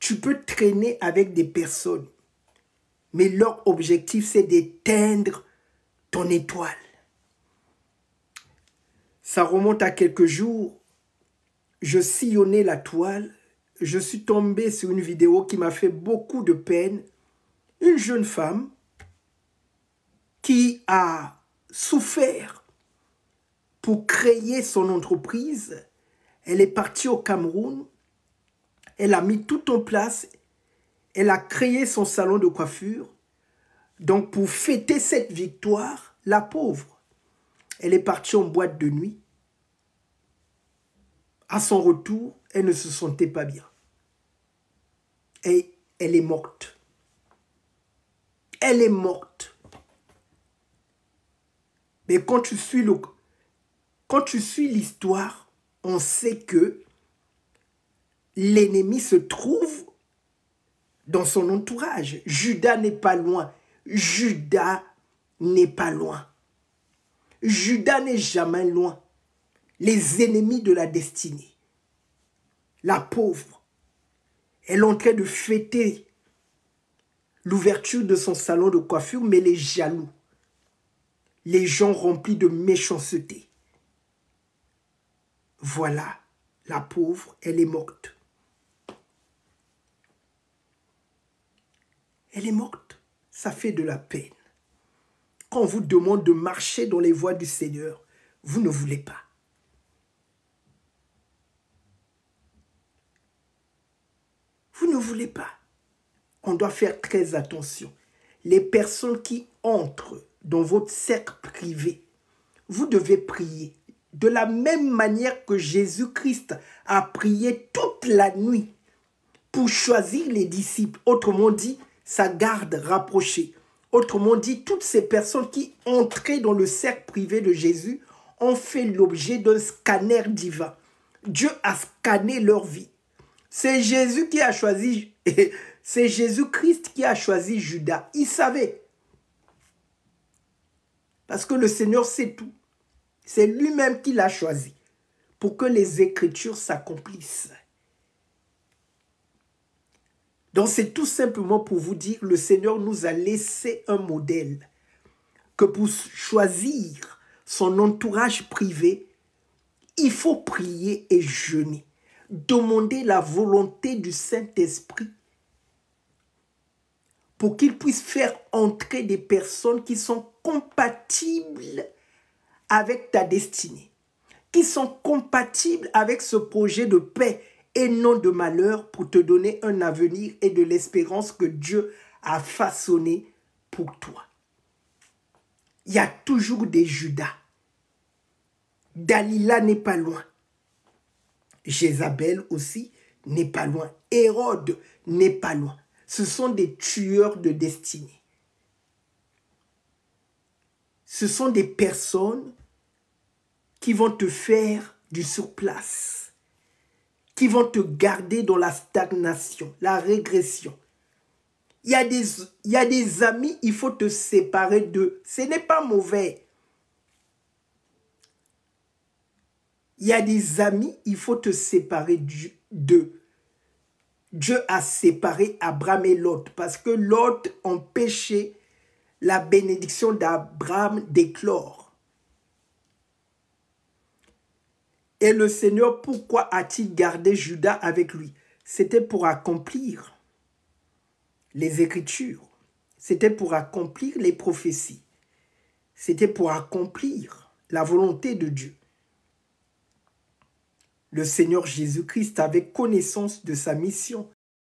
Tu peux traîner avec des personnes, mais leur objectif, c'est d'éteindre ton étoile. Ça remonte à quelques jours. Je sillonnais la toile. Je suis tombé sur une vidéo qui m'a fait beaucoup de peine. Une jeune femme qui a souffert pour créer son entreprise. Elle est partie au Cameroun. Elle a mis tout en place. Elle a créé son salon de coiffure. Donc, pour fêter cette victoire, la pauvre, elle est partie en boîte de nuit. À son retour, elle ne se sentait pas bien. Et elle est morte. Elle est morte. Mais quand tu suis l'histoire, on sait que l'ennemi se trouve dans son entourage. Judas n'est pas loin. Judas n'est pas loin. Judas n'est jamais loin. Les ennemis de la destinée. La pauvre. Elle est en train de fêter l'ouverture de son salon de coiffure, mais les jaloux. Les gens remplis de méchanceté. Voilà, la pauvre, elle est morte. Elle est morte. Ça fait de la peine. Quand on vous demande de marcher dans les voies du Seigneur, vous ne voulez pas. Vous ne voulez pas. On doit faire très attention. Les personnes qui entrent dans votre cercle privé, vous devez prier. De la même manière que Jésus-Christ a prié toute la nuit pour choisir les disciples. Autrement dit, sa garde rapprochée. Autrement dit, toutes ces personnes qui entraient dans le cercle privé de Jésus ont fait l'objet d'un scanner divin. Dieu a scanné leur vie. C'est Jésus qui a choisi, c'est Jésus-Christ qui a choisi Judas. Il savait. Parce que le Seigneur sait tout. C'est lui-même qui l'a choisi pour que les Écritures s'accomplissent. Donc c'est tout simplement pour vous dire, le Seigneur nous a laissé un modèle que pour choisir son entourage privé, il faut prier et jeûner. Demander la volonté du Saint-Esprit pour qu'il puisse faire entrer des personnes qui sont compatibles avec ta destinée, qui sont compatibles avec ce projet de paix et non de malheur pour te donner un avenir et de l'espérance que Dieu a façonné pour toi. Il y a toujours des Judas. Dalila n'est pas loin. Jézabel aussi n'est pas loin. Hérode n'est pas loin. Ce sont des tueurs de destinée. Ce sont des personnes qui vont te faire du surplace, qui vont te garder dans la stagnation, la régression. Il y a des amis, il faut te séparer d'eux. Ce n'est pas mauvais. Il y a des amis, il faut te séparer d'eux. Dieu a séparé Abraham et Lot parce que Lot empêchait la bénédiction d'Abraham d'éclore. Et le Seigneur, pourquoi a-t-il gardé Judas avec lui? C'était pour accomplir les Écritures. C'était pour accomplir les prophéties. C'était pour accomplir la volonté de Dieu. Le Seigneur Jésus-Christ avait connaissance de sa mission